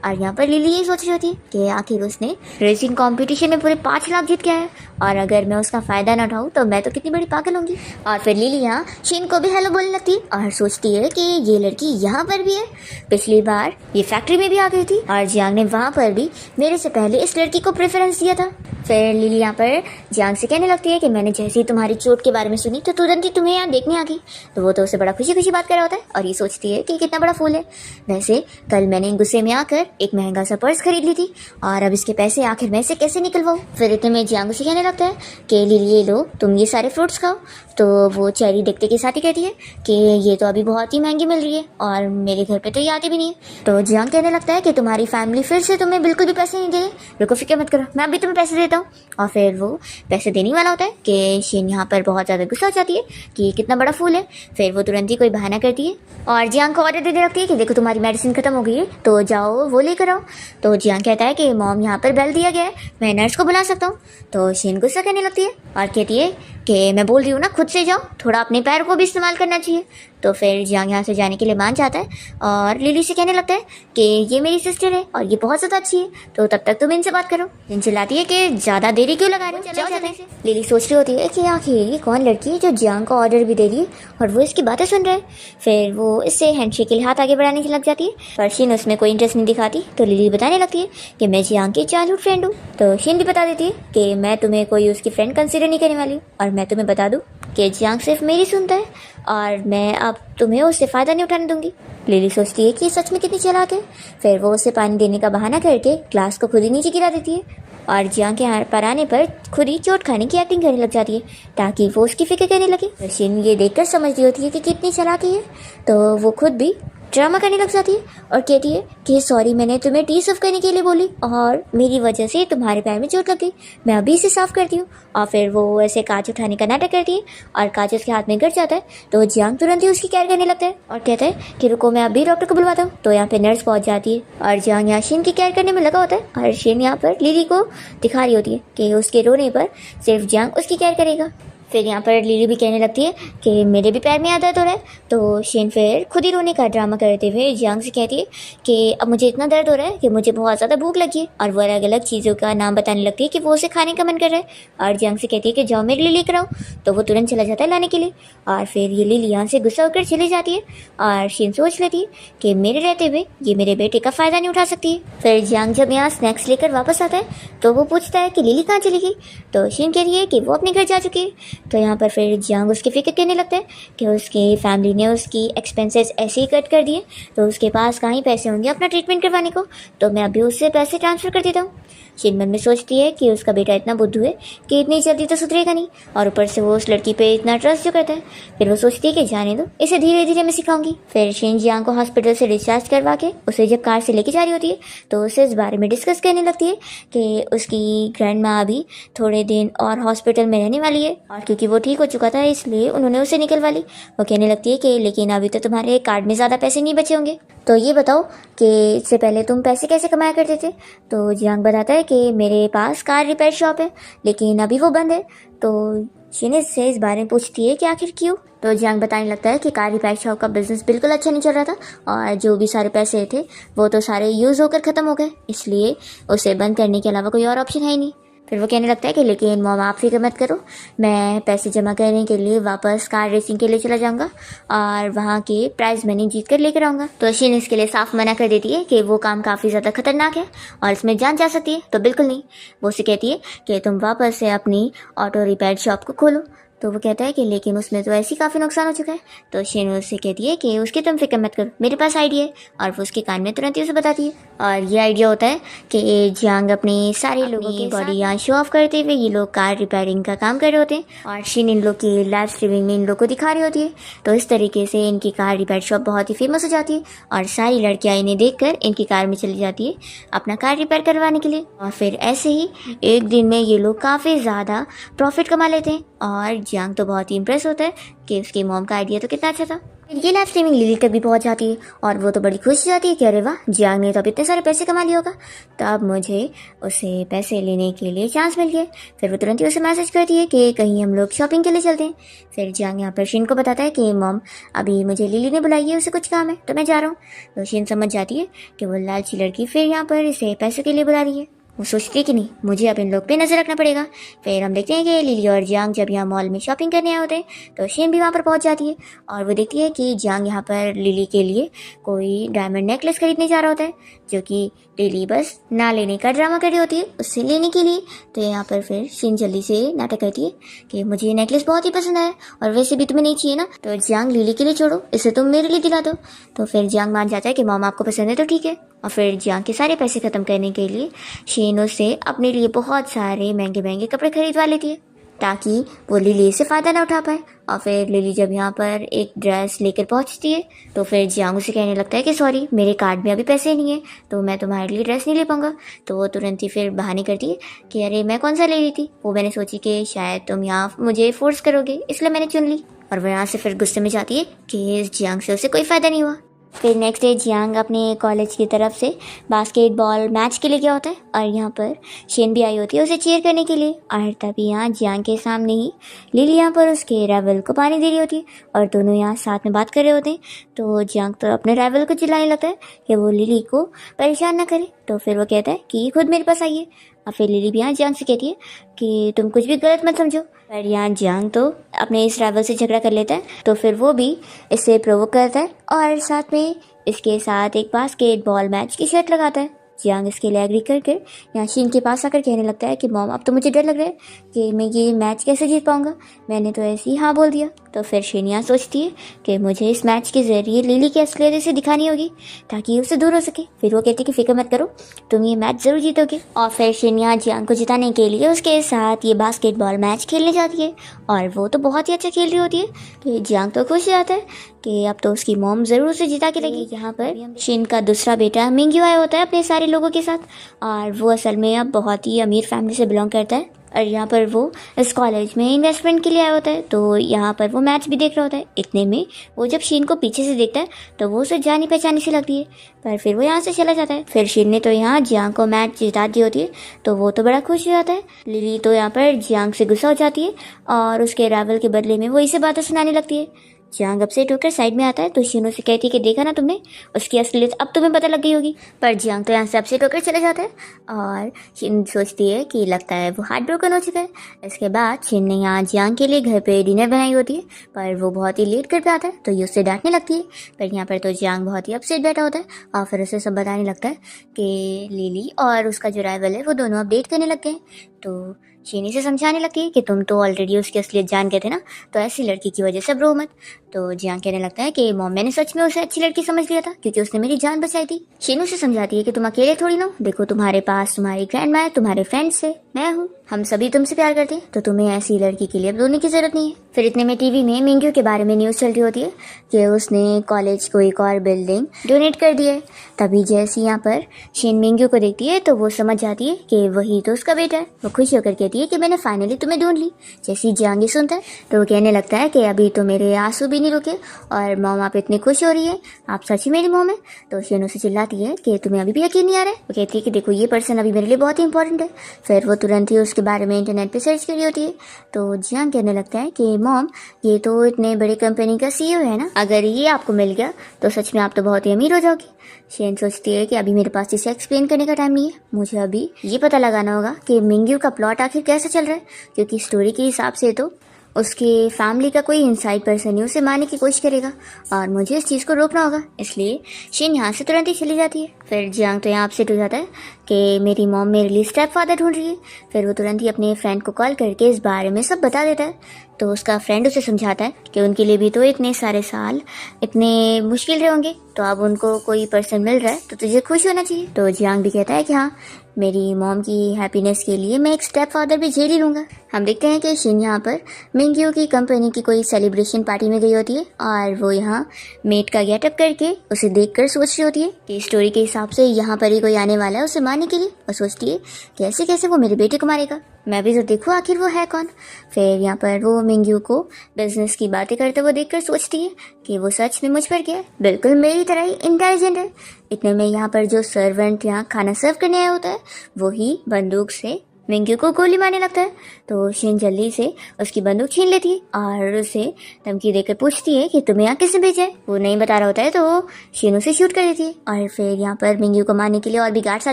और यहाँ पर लिली यही सोच रही होती है कि आखिर उसने रेसिंग कंपटीशन में पूरे 5 लाख जीत के आया है, और अगर मैं उसका फायदा ना उठाऊं तो मैं तो कितनी बड़ी पागल होंगी। और फिर लिली यहाँ शिन को भी हेलो बोलने लगती है, और सोचती है कि ये लड़की यहाँ पर भी है, पिछली बार ये फैक्ट्री में भी आ गई थी, और जियांग ने वहाँ पर भी मेरे से पहले इस लड़की को प्रेफरेंस दिया था। फिर लिली यहाँ पर जियांग से कहने लगती है कि मैंने जैसे ही तुम्हारी चोट के बारे में सुनी तो तुरंत ही तुम्हें यहाँ देखने आ गई। तो वो तो उसे बड़ा खुशी खुशी बात कर रहा होता है, और ये सोचती है कि कितना बड़ा फूल है। वैसे कल मैंने गुस्से में आकर एक महंगा सा पर्स खरीद ली थी, और अब इसके पैसे आखिर मैं से कैसे निकलवाऊं। फिर इतने में जियांग से कहने लगता है कि लिली ये लो, तुम ये सारे फ्रूट्स खाओ। तो वो चेरी देखते के साथ ही कहती है कि ये तो अभी बहुत ही महंगी मिल रही है, और मेरे घर पे तो ये आती भी नहीं है। तो जियांग कहने लगता है कि तुम्हारी फैमिली फिर से तुम्हें बिल्कुल भी पैसे नहीं दे रही, रुको फिक्र मत करो, मैं अभी तुम्हें पैसे देता हूँ। और फिर वो पैसे देने वाला होता है कि शिन यहाँ पर बहुत ज़्यादा गुस्सा हो जाती है कि कितना बड़ा फूल है। फिर वो तुरंत ही कोई बहाना करती है और जियांग को ऑर्डर दे रखती है कि देखो तुम्हारी मेडिसिन खत्म हो गई है, तो जाओ वो लेकर आओ। तो जियांग कहता है कि मॉम यहाँ पर बेल दिया गया है, मैं नर्स को बुला सकता हूँ। तो शिन गुस्सा करने लगती है और कहती है कि मैं बोल रही हूँ ना, खुद से जाओ, थोड़ा अपने पैर को भी इस्तेमाल करना चाहिए। तो फिर जियांग यहाँ से जाने के लिए मान जाता है और लिली से कहने लगता है कि ये मेरी सिस्टर है और ये बहुत ज़्यादा अच्छी है, तो तब तक तुम इनसे बात करो। जिन चिल्लाती है कि ज़्यादा देरी क्यों लगा रहे हो, जाओ जल्दी से। लिली सोच रही होती है कि आखिर ये कौन लड़की है जो जियांग का ऑर्डर भी दे रही है और वो इसकी बातें सुन रहा है। फिर वो इससे हैंडशेक के लिए हाथ आगे बढ़ाने की लग जाती है, पर शिन उसमें कोई इंटरेस्ट नहीं दिखाती। तो लिली बताने लगती है कि मैं जियांग की चाइल्डहुड फ्रेंड हूँ। तो शिन भी बता देती है कि मैं तुम्हें कोई उसकी फ्रेंड कंसिडर नहीं करने वाली, और मैं तुम्हें बता दूँ कि जियांग सिर्फ मेरी सुनता है और मैं अब तुम्हें उससे फ़ायदा नहीं उठाने दूंगी। लिली सोचती है कि सच में कितनी चालाक है। फिर वो उसे पानी देने का बहाना करके ग्लास को खुद ही नीचे गिरा देती है और जियांग के हाथ पर आने पर खुद ही चोट खाने की एक्टिंग करने लग जाती है ताकि वो उसकी फिक्र करने लगे। शिन ये देखकर समझ रही होती है कि कितनी चालाकी है, तो वो खुद भी ड्रामा करने लग जाती है और कहती है कि सॉरी, मैंने तुम्हें टी साफ करने के लिए बोली और मेरी वजह से तुम्हारे पैर में चोट लग गई, मैं अभी इसे साफ करती हूँ। और फिर वो ऐसे कांच उठाने का नाटक करती है और कांच उसके हाथ में गिर जाता है। तो जियांग तुरंत ही उसकी केयर करने लगता है और कहता है कि रुको, मैं अभी डॉक्टर को बुलवाता हूँ। तो यहाँ पे नर्स पहुँच जाती है और जियांग यहाँ शिन की केयर करने में लगा होता है और शिन यहाँ पर लिली को दिखा रही होती है कि उसके रोने पर सिर्फ जियांग उसकी केयर करेगा। फिर यहाँ पर लिली भी कहने लगती है कि मेरे भी पैर में दर्द हो रहा है। तो शिन फिर खुद ही रोने का ड्रामा करते हुए जियांग से कहती है कि अब मुझे इतना दर्द हो रहा है कि मुझे बहुत ज़्यादा भूख लगी है, और वो अलग अलग चीज़ों का नाम बताने लगती है कि वो उसे खाने का मन कर रहा है। और जियांग से कहती है कि जाओ मेरे लिए लेकर आओ। तो वो तुरंत चला जाता है लाने के लिए और फिर ये लिली यहाँ से गुस्सा होकर चली जाती है और शिन सोच लेती है कि मेरे रहते हुए ये मेरे बेटे का फ़ायदा नहीं उठा सकती है। फिर जियांग जब यहाँ स्नैक्स लेकर वापस आता है तो वो पूछता है कि लिली कहाँ चली गई। तो शिन कह रही है कि वो अपने घर जा चुकी है। तो यहाँ पर फिर जियांग उसकी फिक्र करने लगता है कि उसकी फैमिली ने उसकी एक्सपेंसेस ऐसे ही कट कर दिए, तो उसके पास कहाँ ही पैसे होंगे अपना ट्रीटमेंट करवाने को, तो मैं अभी उससे पैसे ट्रांसफ़र कर देता हूँ। शिन मन में सोचती है कि उसका बेटा इतना बुद्धू है कि इतनी जल्दी तो सुधरेगा नहीं, और ऊपर से वो उस लड़की पे इतना ट्रस्ट जो करता है। फिर वो सोचती है कि जाने दो, इसे धीरे धीरे मैं सिखाऊंगी। फिर शिन जियांग को हॉस्पिटल से डिस्चार्ज करवा के उसे जब कार से लेके जा रही होती है तो उसे इस बारे में डिस्कस करने लगती है कि उसकी ग्रैंड माँ अभी थोड़े दिन और हॉस्पिटल में रहने वाली है, और क्योंकि वो ठीक हो चुका था इसलिए उन्होंने उसे निकलवा ली। वो कहने लगती है कि लेकिन अभी तो तुम्हारे कार्ड में ज़्यादा पैसे नहीं बचे होंगे, तो ये बताओ कि इससे पहले तुम पैसे कैसे कमाया करते थे। तो जियांग बताता है कि मेरे पास कार रिपेयर शॉप है लेकिन अभी वो बंद है। तो शिन से इस बारे में पूछती है कि आखिर क्यों। तो जियांग बताने लगता है कि कार रिपेयर शॉप का बिजनेस बिल्कुल अच्छा नहीं चल रहा था और जो भी सारे पैसे थे वो तो सारे यूज़ होकर ख़त्म हो गए, इसलिए उसे बंद करने के अलावा कोई और ऑप्शन है ही नहीं। फिर वो कहने लगता है कि लेकिन मॉम आप फिक्र मत करो, मैं पैसे जमा करने के लिए वापस कार रेसिंग के लिए चला जाऊँगा और वहाँ के प्राइज़ मनी जीत कर लेकर आऊँगा। तो शीन इसके लिए साफ मना कर देती है कि वो काम काफ़ी ज़्यादा खतरनाक है और इसमें जान जा सकती है। तो बिल्कुल नहीं, वो उसे कहती है कि तुम वापस से अपनी ऑटो रिपेयर शॉप को खोलो। तो वो कहता है कि लेकिन उसमें तो ऐसे ही काफ़ी नुकसान हो चुका है। तो शीन उससे कहती है कि उसकी तुम फिक्र मत करो, मेरे पास आइडिया है। और वो उसके कान में तुरंत ही उसे बताती है। और ये आइडिया होता है कि जियांग अपनी सारे लोगों की बॉडी यहाँ शो ऑफ करते हुए ये लोग कार रिपेयरिंग का काम कर रहे होते हैं और शीन इन लोग की लाइव स्ट्रीमिंग में इन लोग को दिखा रही होती है। तो इस तरीके से इनकी कार रिपेयर शॉप बहुत ही फेमस हो जाती है और सारी लड़कियाँ इन्हें देखकर इनकी कार में चली जाती है अपना कार रिपेयर करवाने के लिए। और फिर ऐसे ही एक दिन में ये लोग काफ़ी ज़्यादा प्रॉफिट कमा लेते हैं और जियांग तो बहुत ही इम्प्रेस होता है कि उसकी मॉम का आइडिया तो कितना अच्छा था। ये लाइव स्ट्रीमिंग लिली तक भी पहुंच जाती है और वो तो बड़ी खुश हो जाती है कि अरे वाह, जियांग ने तो अब इतने सारे पैसे कमा लिए होगा, तो अब मुझे उसे पैसे लेने के लिए चांस मिल गया। फिर वो तुरंत ही उसे मैसेज करती है कि कहीं हम लोग शॉपिंग के लिए चलते हैं। फिर जियांग यहाँ पर शीन को बताता है कि मॉम अभी मुझे लिली ने बुलाई है, उसे कुछ काम है तो मैं जा रहा हूँ। तो शीन समझ जाती है कि वो लालची लड़की फिर यहाँ पर इसे पैसे के लिए बुला रही है। वो सोचती है कि नहीं, मुझे अब इन लोग पे नजर रखना पड़ेगा। फिर हम देखते हैं कि लिली और जियांग जब यहाँ मॉल में शॉपिंग करने आए होते हैं तो शीन भी वहाँ पर पहुँच जाती है और वो देखती है कि जियांग यहाँ पर लिली के लिए कोई डायमंड नेकलेस खरीदने जा रहा होता है, जो कि लिली बस ना लेने का ड्रामा कर रही होती है उससे लेने के लिए। तो यहाँ पर फिर शीन जल्दी से नाटक करती है कि मुझे ये नेकलेस बहुत ही पसंद आया और वैसे भी तुम्हें नहीं चाहिए ना, तो जियांग लिली के लिए छोड़ो, इसे तुम मेरे लिए दिला दो। तो फिर जियांग मान जाता है कि मॉम आपको पसंद है तो ठीक है। और फिर जियांग के सारे पैसे ख़त्म करने के लिए शीन उससे अपने लिए बहुत सारे महंगे महंगे कपड़े खरीदवा लेती है ताकि वो लिली से फ़ायदा ना उठा पाए। और फिर लिली जब यहाँ पर एक ड्रेस लेकर पहुँचती है तो फिर जियांग उसे कहने लगता है कि सॉरी, मेरे कार्ड में अभी पैसे नहीं है तो मैं तुम्हारे लिए ड्रेस नहीं ले पाऊंगा। तो वो तुरंत ही फिर बहाने करती है कि अरे मैं कौन सा ले रही थी, वो मैंने सोची कि शायद तुम यहाँ मुझे फोर्स करोगे इसलिए मैंने चुन ली। और वो यहाँ से फिर गुस्से में जाती है कि इस जियांग से उसे कोई फ़ायदा नहीं हुआ। फिर नेक्स्ट डे जियांग अपने कॉलेज की तरफ से बास्केटबॉल मैच के लिए गया होता है और यहाँ पर शीन भी आई होती है उसे चीयर करने के लिए। और तभी यहाँ जियांग के सामने ही लिली यहाँ पर उसके राइवल को पानी दे रही होती है और दोनों यहाँ साथ में बात कर रहे होते हैं। तो जियांग तो अपने राइवल को चिल्लाने लगता है कि वो लिली को परेशान ना करे। तो फिर वो कहता है कि खुद मेरे पास आइए। और फिर लिली भी यहाँ जियांग से कहती है कि तुम कुछ भी गलत मत समझो। पर यहाँ जियांग तो अपने इस राइवल से झगड़ा कर लेता है तो फिर वो भी इससे प्रोवोक करता है और साथ में इसके साथ एक बास्केटबॉल मैच की शर्त लगाता है। जियांग इसके लिए एग्री करके यहाँ शीन के पास आकर कहने लगता है कि मॉम अब तो मुझे डर लग रहा है कि मैं ये मैच कैसे जीत पाऊंगा, मैंने तो ऐसे ही हाँ बोल दिया। तो फिर शीन यहाँ सोचती है कि मुझे इस मैच के ज़रिए लिली की असलियत इसे दिखानी होगी ताकि उससे दूर हो सके। फिर वो कहती है कि फिक्र मत करो, तुम ये मैच ज़रूर जीतोगे। और फिर शीन यहाँ जियांग को जिताने के लिए उसके साथ ये बास्केटबॉल मैच खेलने जाती है और वो तो बहुत ही अच्छा खेल रही होती है। तो जियांग तो खुश हो जाता है कि अब तो उसकी मॉम ज़रूर उसे जिता के लगी। यहाँ पर शीन का दूसरा बेटा मिंग्यू आया होता है अपने सारे लोगों के साथ और वो असल में अब बहुत ही अमीर फैमिली से बिलोंग करता है और यहाँ पर वो इस कॉलेज में इन्वेस्टमेंट के लिए आया होता है। तो यहाँ पर वो मैच भी देख रहा होता है। इतने में वो जब शीन को पीछे से देखता है तो वो उसे जानी पहचानी सी लगती है, पर फिर वो यहाँ से चला जाता है। फिर शीन ने तो यहाँ जियांग को मैच जिता दी होती है तो वो तो बड़ा खुश हो जाता है। लिली तो यहाँ पर जियांग से गुस्सा हो जाती है और उसके राइवल के बदले में वो इसे बातें सुनाने लगती है। जियांग अपसेट होकर साइड में आता है तो शीन उसे कहती है कि देखा ना तुमने, उसकी असलियत अब तुम्हें पता लग गई होगी। पर जियांग तो यहाँ से अपसेट होकर चला जाता है और शीन सोचती है कि लगता है वो हार्ट ब्रोकन हो चुका है। इसके बाद शीन ने यहाँ जियांग के लिए घर पे डिनर बनाई होती है पर वो बहुत ही लेट घर पे आता है तो ये उससे डांटने लगती है। पर यहाँ पर तो जियांग बहुत ही अपसेट बैठा होता है और फिर उसे सब बताने लगता है कि लिली और उसका जो राइवल है वो दोनों अब डेट करने लग गए। तो शीन से समझाने लगती है कि तुम तो ऑलरेडी उसकी असलियत जान गए थे ना, तो ऐसी लड़की की वजह से रो मत। तो जियांग कहने लगता है कि मॉम मैंने सच में उसे अच्छी लड़की समझ लिया था क्योंकि उसने मेरी जान बचाई थी। शीन उसे समझाती है कि तुम अकेले थोड़ी ना हो, देखो तुम्हारे पास तुम्हारी ग्रैंड माँ है, तुम्हारे फ्रेंड्स है, मैं हूँ, हम सभी तुमसे प्यार करते हैं, तो तुम्हें ऐसी लड़की के लिए अब रोने की जरूरत नहीं है। फिर इतने में टीवी में मिंग्यू के बारे में न्यूज़ चल रही होती है कि उसने कॉलेज को एक और बिल्डिंग डोनेट कर दी है। तभी जैसे यहाँ पर शीन मिंग्यू को देखती है तो वो समझ जाती है कि वही तो उसका बेटा है। वो खुश होकर कहती कहती है कि मैंने फाइनली तुम्हें ढूंढ ली। जैसे ही जियांग ये सुनता है तो वो कहने लगता है कि अभी तो मेरे आंसू भी नहीं रुके और मॉम आप इतनी खुश हो रही है, आप सच ही मेरी मॉम है। तो शीन उसे चिल्लाती है कि तुम्हें अभी भी यकीन नहीं आ रहा है। वो कहती है कि देखो ये पर्सन अभी मेरे लिए बहुत ही इंपॉर्टेंट है। फिर वो तुरंत ही उसके बारे में इंटरनेट पर सर्च कर रही होती है। तो जियांग कहने लगता है कि मॉम ये तो इतने बड़े कंपनी का CEO है ना, अगर ये आपको मिल गया तो सच में आप तो बहुत ही अमीर हो जाओगी। शेन सोचती है कि अभी मेरे पास इसे एक्सप्लेन करने का टाइम नहीं है, मुझे अभी ये पता लगाना होगा कि मिंग्यू का प्लॉट आखिर कैसे चल रहा है, क्योंकि स्टोरी के हिसाब से तो उसके फैमिली का कोई इनसाइड पर्सन ही उसे मारने की कोशिश करेगा और मुझे इस चीज़ को रोकना होगा। इसलिए शेन यहाँ से तुरंत ही चली जाती है। फिर जियांग तो यहाँ अपसेट हो जाता है कि मेरी मॉम मेरे लिए स्टेप फादर ढूंढ रही है। फिर वो तुरंत ही अपने फ्रेंड को कॉल करके इस बारे में सब बता देता है। तो उसका फ्रेंड उसे समझाता है कि उनके लिए भी तो इतने सारे साल इतने मुश्किल रहे होंगे, तो अब उनको कोई पर्सन मिल रहा है तो तुझे खुश होना चाहिए। तो जियांग भी कहता है कि हाँ, मेरी मॉम की हैप्पीनेस के लिए मैं एक स्टेप फादर भी झेल ही लूँगा। हम देखते हैं कि शिन यहाँ पर मिंग्यू की कंपनी की कोई सेलिब्रेशन पार्टी में गई होती है और वो यहाँ मेट का गेटअप करके उसे देखकर सोच रही होती है कि स्टोरी के हिसाब से यहाँ पर ही कोई आने वाला है उसे मारने के लिए, और सोचती है कैसे कैसे वो मेरे बेटे को मारेगा, मैं भी तो देखूँ आखिर वो है कौन। फिर यहाँ पर वो मिंग्यू को बिजनेस की बातें करते हुए देखकर सोचती है कि वो सच में मुझ पर क्या है, बिल्कुल मेरी तरह ही इंटेलिजेंट है। इतने में यहाँ पर जो सर्वेंट यहाँ खाना सर्व करने आया होता है वो ही बंदूक से मिंग्यू को गोली मारने लगता है। तो शिन जल्दी से उसकी बंदूक छीन लेती है और उसे धमकी देकर पूछती है कि तुम्हें यहाँ किसने भेजा है। वो नहीं बता रहा होता है तो शिन उसे शूट कर देती है और फिर यहाँ पर मिंग्यू को मारने के लिए और भी गार्ड्स आ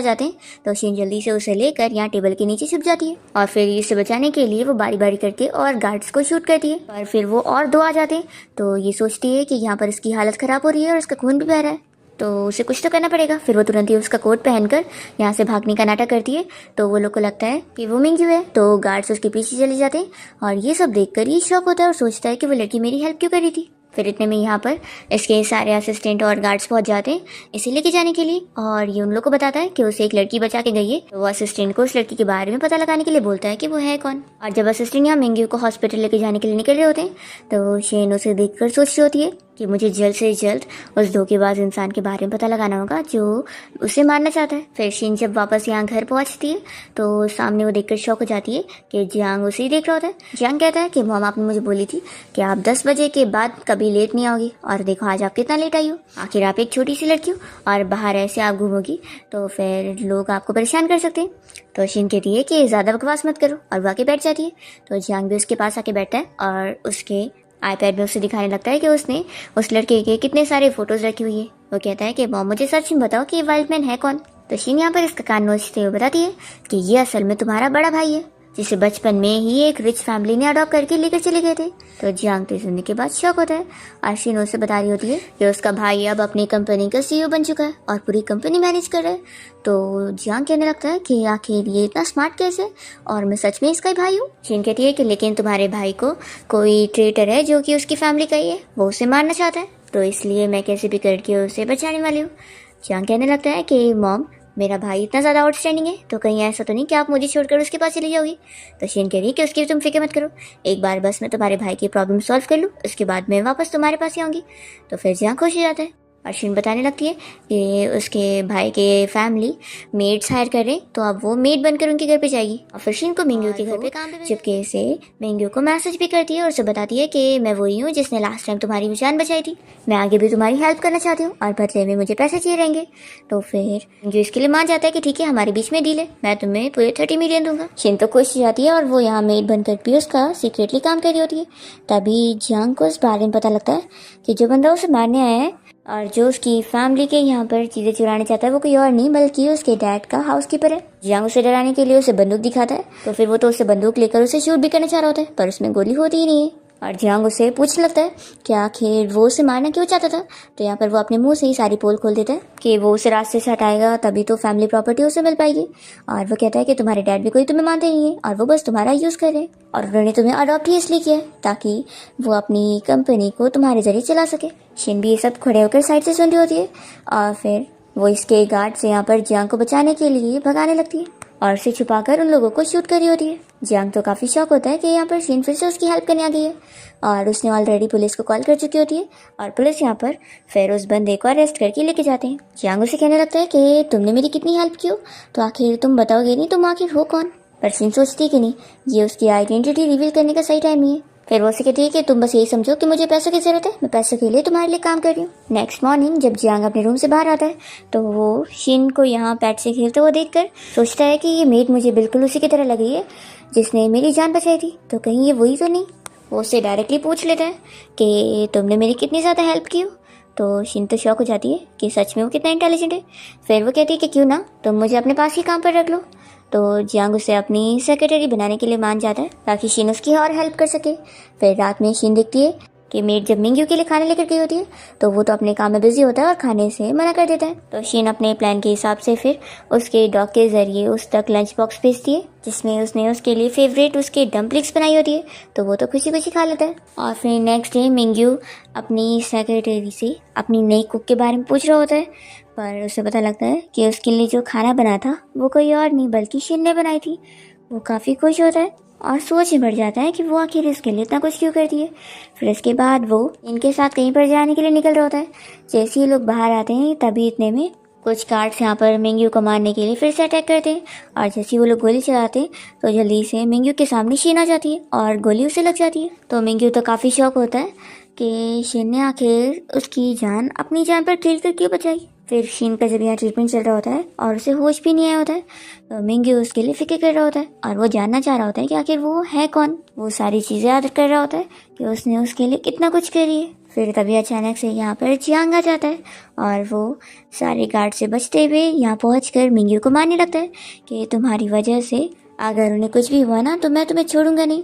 जाते हैं। तो शिन जल्दी से उसे लेकर यहाँ टेबल के नीचे छुप जाती है और फिर इसे बचाने के लिए वो बारी बारी करके और गार्ड्स को शूट करती है और फिर वो और दो आ जाते हैं। तो ये सोचती है कि यहाँ पर इसकी हालत खराब हो रही है और उसका खून भी बह रहा है, तो उसे कुछ तो करना पड़ेगा। फिर वो तुरंत ही उसका कोट पहनकर यहाँ से भागने का नाटक करती है। तो वो लोग को लगता है कि वो मिंग्यू है, तो गार्ड्स उसके पीछे चले जाते हैं और ये सब देखकर ये शॉक होता है और सोचता है कि वो लड़की मेरी हेल्प क्यों कर रही थी। फिर इतने में यहाँ पर इसके सारे असिस्टेंट और गार्ड्स पहुंच जाते हैं इसे लेके जाने के लिए और ये उन लोग को बताता है कि उसे एक लड़की बचा के गई है। तो वो असिस्टेंट को उस लड़की के बारे में पता लगाने के लिए बोलता है कि वो है कौन। और जब असिस्टेंट यहाँ मिंग्यू को हॉस्पिटल लेके जाने के लिए निकल रहे होते हैं तो शेन उसे देखकर सोच रही होती है कि मुझे जल्द से जल्द उस धोखेबाज इंसान के बारे में पता लगाना होगा जो उसे मारना चाहता है। फिर शीन जब वापस यहाँ घर पहुँचती है तो सामने वो देखकर शॉक हो जाती है कि जियांग उसे ही देख रहा होता है। जियांग कहता है कि मॉम आपने मुझे बोली थी कि आप 10 बजे के बाद कभी लेट नहीं आओगी और देखो आज आप कितना लेट आई हो। आखिर आप एक छोटी सी लड़की हो और बाहर ऐसे आप घूमोगी तो फिर लोग आपको परेशान कर सकते हैं। तो शीन कहती है कि ज़्यादा बकवास मत करो और वो आके बैठ जाती है। तो जियांग भी उसके पास आके बैठता है और उसके आईपैड में उसे दिखाने लगता है कि उसने उस लड़के के कितने सारे फोटोज रखी हुई है। वो कहता है कि मॉम मुझे सच में बताओ कि ये वाइल्डमैन है कौन। तो शीन यहाँ पर इसका कान नोचते हुए बताती है कि ये असल में तुम्हारा बड़ा भाई है जिसे बचपन में ही एक रिच फैमिली ने अडॉप्ट करके लेकर चले गए थे। तो जियांग तो सुनने के बाद शौक होता है और शीन उसे बता रही होती है कि उसका भाई अब अपनी कंपनी का CEO बन चुका है और पूरी कंपनी मैनेज कर रहा है। तो जियांग कहने लगता है कि आखिर ये इतना स्मार्ट कैसे और मैं सच में इसका ही भाई हूँ। शीन कहती है कि लेकिन तुम्हारे भाई को कोई ट्रेटर है जो कि उसकी फैमिली का ही है, वो उसे मारना चाहता है, तो इसलिए मैं कैसे भी करके उसे बचाने वाली हूँ। जियांग कहने लगता है कि मॉम मेरा भाई इतना ज़्यादा आउटस्टैंडिंग है तो कहीं ऐसा तो नहीं कि आप मुझे छोड़कर उसके पास चली जाओगी। तो शीन कह रही है कि उसकी तुम फिक्र मत करो, एक बार बस मैं तुम्हारे भाई की प्रॉब्लम सॉल्व कर लूँ उसके बाद मैं वापस तुम्हारे पास ही आऊँगी। तो फिर जियांग खुश हो जाता है और शीन बताने लगती है कि उसके भाई के फैमिली मेड्स हायर कर रहे तो अब वो मेड बनकर उनके घर पे जाएगी। और फिर शीन को मिंग्यू के घर पे काम पे चुपके से मिंग्यू को मैसेज भी करती है और उसे बताती है कि मैं वही हूँ जिसने लास्ट टाइम तुम्हारी जान बचाई थी, मैं आगे भी तुम्हारी हेल्प करना चाहती हूँ और बदले में मुझे पैसे चाहिए रहेंगे। तो फिर मिंग्यू इसके लिए मान जाता है कि ठीक है हमारे बीच में डील है, मैं तुम्हें पूरे 30 मिलियन दूंगा। शीन तो खुश हो जाती है और वो यहाँ मेड बनकर भी उसका सीक्रेटली काम कर रही होती है। तभी जियांग को इस बारे में पता लगता है कि जो बंदा उसे मारने आया है और जो उसकी फैमिली के यहाँ पर चीज़ें चुराने चाहता है वो कोई और नहीं बल्कि उसके डैड का हाउसकीपर है। जियांग उसे डराने के लिए उसे बंदूक दिखाता है तो फिर वो तो उसे बंदूक लेकर उसे शूट भी करना चाह रहा होता है पर उसमें गोली होती ही नहीं है। और जियांग उसे पूछने लगता है कि आखिर वो उसे मारना क्यों चाहता था। तो यहाँ पर वो अपने मुंह से ही सारी पोल खोल देता है कि वो उसे रास्ते से हटाएगा तभी तो फैमिली प्रॉपर्टी उसे मिल पाएगी। और वो कहता है कि तुम्हारे डैड भी कोई तुम्हें मानते नहीं है और वो बस तुम्हारा यूज़ कर रहे हैं और उन्होंने तुम्हें अडॉप्ट ही इसलिए किया है ताकि वो अपनी कंपनी को तुम्हारे जरिए चला सके। शिन भी ये सब खड़े होकर साइड से सुन रही होती है और फिर वो इसके गार्ड से यहाँ पर जियांग को बचाने के लिए भगाने लगती है और उसे छुपाकर उन लोगों को शूट कर रही होती है। जियांग तो काफ़ी शौक होता है कि यहाँ पर शीन फिर से उसकी हेल्प करने आ गई है और उसने ऑलरेडी पुलिस को कॉल कर चुकी होती है और पुलिस यहाँ पर फिर उस बंदे को अरेस्ट करके लेके जाते हैं। जियांग उसे कहने लगता है कि तुमने मेरी कितनी हेल्प की हो तो आखिर तुम बताओगे नहीं तुम आखिर हो कौन। पर शीन सोचती कि नहीं, ये उसकी आइडेंटिटी रिवील करने का सही टाइम नहीं है। फिर वो उसे कहती है कि तुम बस यही समझो कि मुझे पैसों की ज़रूरत है, मैं पैसों के लिए तुम्हारे लिए काम कर रही हूँ। नेक्स्ट मॉर्निंग जब जियांग अपने रूम से बाहर आता है तो वो शिन को यहाँ पैट से खेलते हुए देखकर सोचता है कि ये मेड मुझे बिल्कुल उसी की तरह लग रही है जिसने मेरी जान बचाई थी, तो कहीं ये वही तो नहीं। वो उससे डायरेक्टली पूछ लेता है कि तुमने मेरी कितनी ज़्यादा हेल्प की हो। तो शिन तो शॉक हो जाती है कि सच में वो कितना इंटेलिजेंट है। फिर वो कहती है कि क्यों ना तुम मुझे अपने पास ही काम पर रख लो। तो जियांग उसे अपनी सेक्रेटरी बनाने के लिए मान जाता है ताकि शिन उसकी और हेल्प कर सके। फिर रात में शिन देखती है कि मेड जब मिंग्यू के लिए खाने लेकर गई होती है तो वो तो अपने काम में बिजी होता है और खाने से मना कर देता है। तो शिन अपने प्लान के हिसाब से फिर उसके डॉग के जरिए उस तक लंच बॉक्स भेजती है जिसमें उसने उसके लिए फेवरेट उसके डम्पलिंग्स बनाई होती है, तो वो तो खुशी खुशी खा लेता है। और फिर नेक्स्ट डे मिंग्यू अपनी सेक्रेटरी से अपनी नई कुक के बारे में पूछ रहा होता है, पर उसे पता लगता है कि उसके लिए जो खाना बना था वो कोई और नहीं बल्कि शिन ने बनाई थी। वो काफ़ी खुश होता है और सोच में पड़ जाता है कि वो आखिर इसके लिए इतना कुछ क्यों करती है। फिर इसके बाद वो इनके साथ कहीं पर जाने के लिए निकल रहा होता है। जैसे ही लोग बाहर आते हैं तभी इतने में कुछ गार्ड्स यहाँ पर मिंग्यू को मारने के लिए फिर से अटैक करते हैं और जैसे ही वो लोग गोली चलाते हैं तो जल्दी से मिंग्यू के सामने शीन आ जाती है और गोली उसे लग जाती है। तो मिंग्यू तो काफ़ी शौक होता है कि शीन ने आखिर उसकी जान अपनी जान पर खेल कर क्यों बचाई। फिर शीन का जब यहाँ ट्रीटमेंट चल रहा होता है और उसे होश भी नहीं आया होता है तो मिंग्यू उसके लिए फिक्र कर रहा होता है और वो जानना चाह रहा होता है कि आखिर वो है कौन। वो सारी चीज़ें याद कर रहा होता है कि उसने उसके लिए कितना कुछ करी है। फिर तभी अचानक से यहाँ पर जियांग आ जाता है और वो सारे गार्ड से बचते हुए यहाँ पहुँचकर मिंग्यू को मारने लगता है कि तुम्हारी वजह से अगर उन्हें कुछ भी हुआ ना तो मैं तुम्हें छोड़ूंगा नहीं।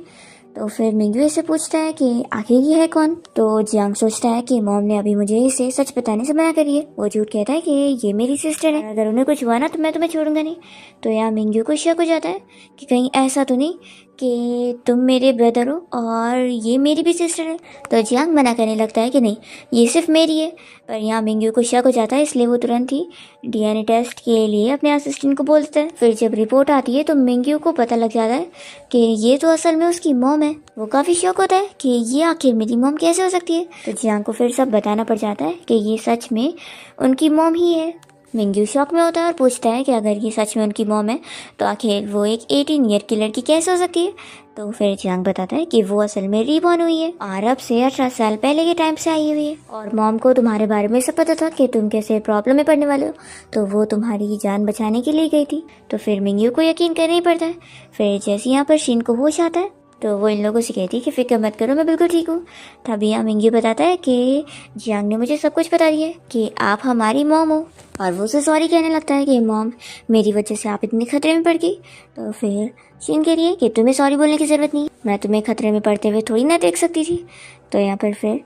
तो फिर मिंग्यू इससे पूछता है कि आखिर ये है कौन। तो जियांग सोचता है कि मॉम ने अभी मुझे इसे सच बताने से मना करी है। वो झूठ कहता है कि ये मेरी सिस्टर है, अगर उन्हें कुछ हुआ ना तो मैं तुम्हें छोड़ूंगा नहीं। तो यहाँ मिंग्यू को शक हो जाता है कि कहीं ऐसा तो नहीं कि तुम मेरे ब्रदर हो और ये मेरी भी सिस्टर है। तो जियांग मना करने लगता है कि नहीं, ये सिर्फ मेरी है। पर यहाँ मिंग्यू को शक हो जाता है इसलिए वो तुरंत ही डीएनए टेस्ट के लिए अपने असिस्टेंट को बोल देता है। फिर जब रिपोर्ट आती है तो मिंग्यू को पता लग जाता है कि ये तो असल में उसकी मॉम है। वो काफ़ी शौक होता है कि ये आखिर मेरी मॉम कैसे हो सकती है। तो जियांग को फिर सब बताना पड़ जाता है कि ये सच में उनकी मॉम ही है। मिंग्यू शॉक में होता है और पूछता है कि अगर ये सच में उनकी मॉम है तो आखिर वो एक 18 ईयर की लड़की कैसे हो सकती है। तो फिर जियांग बताता है कि वो असल में रीबॉर्न हुई है और अब से 18 साल पहले के टाइम से आई हुई है और मॉम को तुम्हारे बारे में सब पता था कि तुम कैसे प्रॉब्लम में पड़ने वाले हो, तो वो तुम्हारी जान बचाने के लिए गई थी। तो फिर मिंग्यू को यकीन करना ही पड़ता है। फिर जैसे यहाँ पर शीन को होश आता है तो वो इन लोगों से कहती है कि फिक्र मत करो, मैं बिल्कुल ठीक हूँ। तभी यहाँ मिंग्यू बताता है कि जियांग ने मुझे सब कुछ बता दिया कि आप हमारी मॉम हो और वो उसे सॉरी कहने लगता है कि मॉम मेरी वजह से आप इतने खतरे में पड़ गई। तो फिर शीन कह रही है कि तुम्हें सॉरी बोलने की ज़रूरत नहीं, मैं तुम्हें खतरे में पड़ते हुए थोड़ी ना देख सकती थी। तो यहाँ पर फिर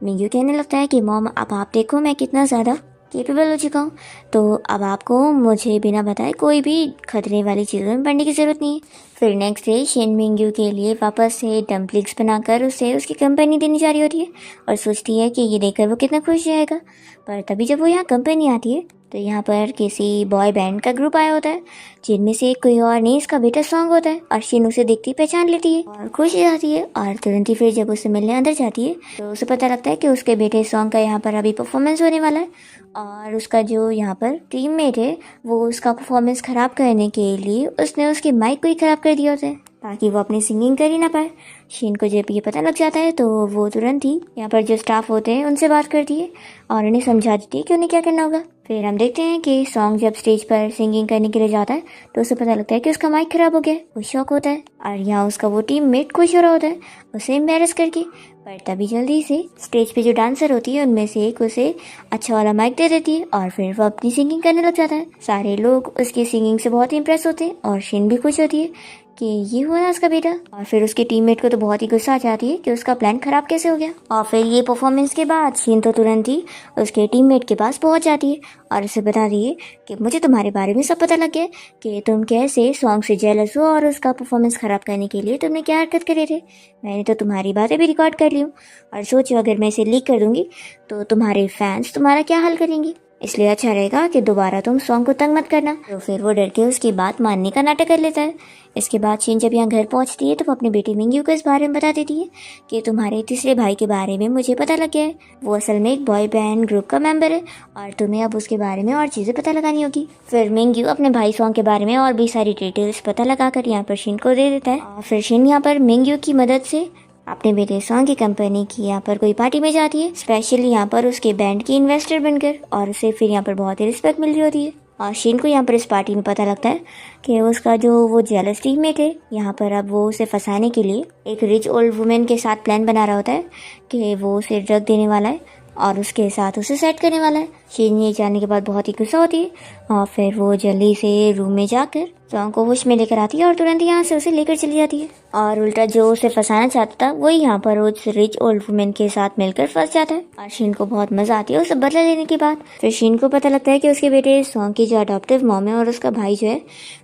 मिंग्यू कहने लगता है कि मॉम अब आप देखो मैं कितना ज़्यादा केपेबल हो चुका हूँ, तो अब आपको मुझे बिना बताए कोई भी खतरे वाली चीज़ों में पड़ने की ज़रूरत नहीं है। फिर नेक्स्ट डे शिन मिंग्यू के लिए वापस से डम्पलिंग्स बनाकर उसे उसकी कंपनी देने जा रही होती है और सोचती है कि ये देखकर वो कितना खुश रहेगा। पर तभी जब वो यहाँ कंपनी आती है तो यहाँ पर किसी बॉय बैंड का ग्रुप आया होता है जिनमें से कोई और नहीं इसका बेटा सॉन्ग होता है और शिन उसे देखती पहचान लेती है और खुश हो जाती है और तुरंत ही फिर जब उसे मिलने अंदर जाती है तो उसे पता लगता है कि उसके बेटे सॉन्ग का यहाँ पर अभी परफॉर्मेंस होने वाला है और उसका जो यहाँ पर टीममेट है वो उसका परफॉर्मेंस ख़राब करने के लिए उसने उसकी माइक को ही ख़राब कर दिया होता है ताकि वो अपनी सिंगिंग कर ही ना पाए। शीन को जब ये पता लग जाता है तो वो तुरंत ही यहाँ पर जो स्टाफ होते हैं उनसे बात करती है और उन्हें समझा देती है कि उन्हें क्या करना होगा। फिर हम देखते हैं कि सॉन्ग जब स्टेज पर सिंगिंग करने के लिए जाता है तो उसे पता लगता है कि उसका माइक ख़राब हो गया है। वो शौक होता है और यहाँ उसका वो टीममेट खुश हो रहा होता है उसे एम्बैरस करके। पर तभी जल्दी से स्टेज पे जो डांसर होती है उनमें से एक उसे अच्छा वाला माइक दे देती है और फिर वो अपनी सिंगिंग करने लग जाता है। सारे लोग उसकी सिंगिंग से बहुत ही इंप्रेस होते हैं और शिन भी खुश होती है कि ये हुआ ना उसका बेटा। और फिर उसके टीममेट को तो बहुत ही गुस्सा आ जाती है कि उसका प्लान खराब कैसे हो गया। और फिर ये परफॉर्मेंस के बाद शिन तो तुरंत ही उसके टीममेट के पास पहुंच जाती है और उसे बता दी है कि मुझे तुम्हारे बारे में सब पता लग गया कि तुम कैसे सॉन्ग से जेलस हो और उसका परफॉर्मेंस ख़राब करने के लिए तुमने क्या हरकत करे थे। मैंने तो तुम्हारी बातें भी रिकॉर्ड कर ली हूँ और सोचो अगर मैं इसे लीक कर दूँगी तो तुम्हारे फैंस तुम्हारा क्या हाल करेंगे। इसलिए अच्छा रहेगा कि दोबारा तुम सॉन्ग को तंग मत करना। तो फिर वो डर के उसकी बात मानने का नाटक कर लेता है। इसके बाद शीन जब यहाँ घर पहुँचती है तो वो अपने बेटे मिंग्यू को इस बारे में बता देती है कि तुम्हारे तीसरे भाई के बारे में मुझे पता लग गया है। वो असल में एक बॉय बैंड ग्रुप का मेंबर है और तुम्हें अब उसके बारे में और चीज़ें पता लगानी होगी। फिर मिंग्यू अपने भाई सॉन्ग के बारे में और भी सारी डिटेल्स पता लगाकर यहाँ पर शीन को दे देता है। और फिर शीन यहाँ पर मिंग्यू की मदद से अपने बेटे सॉन्ग की कंपनी की यहाँ पर कोई पार्टी में जाती है, स्पेशली यहाँ पर उसके बैंड की इन्वेस्टर बनकर, और उसे फिर यहाँ पर बहुत ही रिस्पेक्ट मिल रही होती है। और शीन को यहाँ पर इस पार्टी में पता लगता है कि उसका जो वो जेलस टीममेट है यहाँ पर अब वो उसे फंसाने के लिए एक रिच ओल्ड वुमेन के साथ प्लान बना रहा होता है कि वो उसे ड्रग देने वाला है और उसके साथ उसे सेट करने वाला है। शीन ये जानने के बाद बहुत ही गुस्सा होती है और फिर वो जल्दी से रूम में जाकर सॉन्ग को होश में लेकर आती है और तुरंत यहाँ से उसे लेकर चली जाती है। और उल्टा जो उसे फंसाना चाहता था वही यहाँ पर उस रिच ओल्ड वुमेन के साथ मिलकर फंस जाता है। और शीन को बहुत मजा आती है उसे बदला लेने के बाद। फिर शीन को पता लगता है कि उसके बेटे सॉन्ग की जो अडॉप्टिव मॉम है और उसका भाई जो है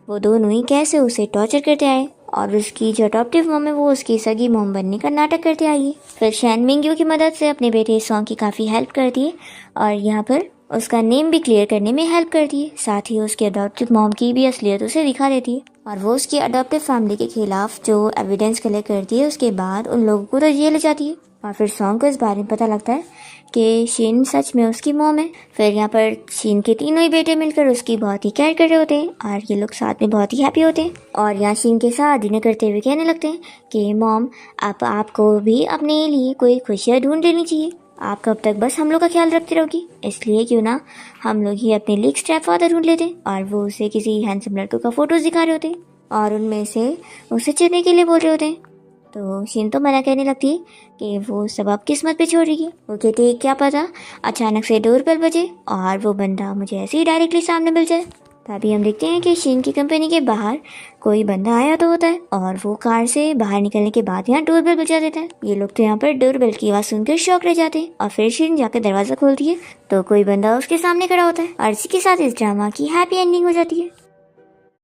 वो दोनों ही कैसे उसे टॉर्चर करते आए और उसकी जो अडॉप्टिव मॉम है वो उसकी सगी मॉम बनने का नाटक करते आई है। फिर शैन मिंग्यू की मदद से अपने बेटे सॉन्ग की काफ़ी हेल्प करती है और यहाँ पर उसका नेम भी क्लियर करने में हेल्प करती है। साथ ही उसकी अडॉप्टिव मॉम की भी असलियत उसे दिखा देती है और वो उसकी अडॉप्टिव फैमिली के खिलाफ जो एविडेंस कलेक्ट करती है उसके बाद उन लोगों को तो जेल ले जाती है। और फिर सॉन्ग को इस बारे में पता लगता है कि शीन सच में उसकी मॉम है। फिर यहाँ पर शीन के तीनों ही बेटे मिलकर उसकी बहुत ही केयर कर रहे होते हैं और ये लोग साथ में बहुत ही हैप्पी होते हैं। और यहाँ शीन के साथ डिनर करते हुए कहने लगते हैं कि मॉम आपको भी अपने लिए कोई खुशियाँ ढूंढ लेनी चाहिए। आप कब तक बस हम लोग का ख्याल रखती रहोगी, इसलिए क्यों ना हम लोग ही अपने लिए स्टेप फादर ढूंढ लेते हैं। और वो उसे किसी हैंडसम लड़कों का फोटोज दिखा रहे होते हैं और उनमें से उसे चुनने के लिए बोल रहे होते हैं। तो शीन तो मना कहने लगती है कि वो सब अब किस्मत पे छोड़ रही है। वो कहती है क्या पता अचानक से डोरबेल बजे और वो बंदा मुझे ऐसे ही डायरेक्टली सामने मिल जाए। तभी हम देखते हैं कि शीन की कंपनी के बाहर कोई बंदा आया तो होता है और वो कार से बाहर निकलने के बाद यहाँ डोरबेल बजा देता है। ये लोग तो यहाँ पर डोरबेल की आवाज़ सुनकर शॉक रह जाते हैं और फिर शीन जाकर दरवाज़ा खोलती है तो कोई बंदा उसके सामने खड़ा होता है और इसी के साथ इस ड्रामा की हैप्पी एंडिंग हो जाती है।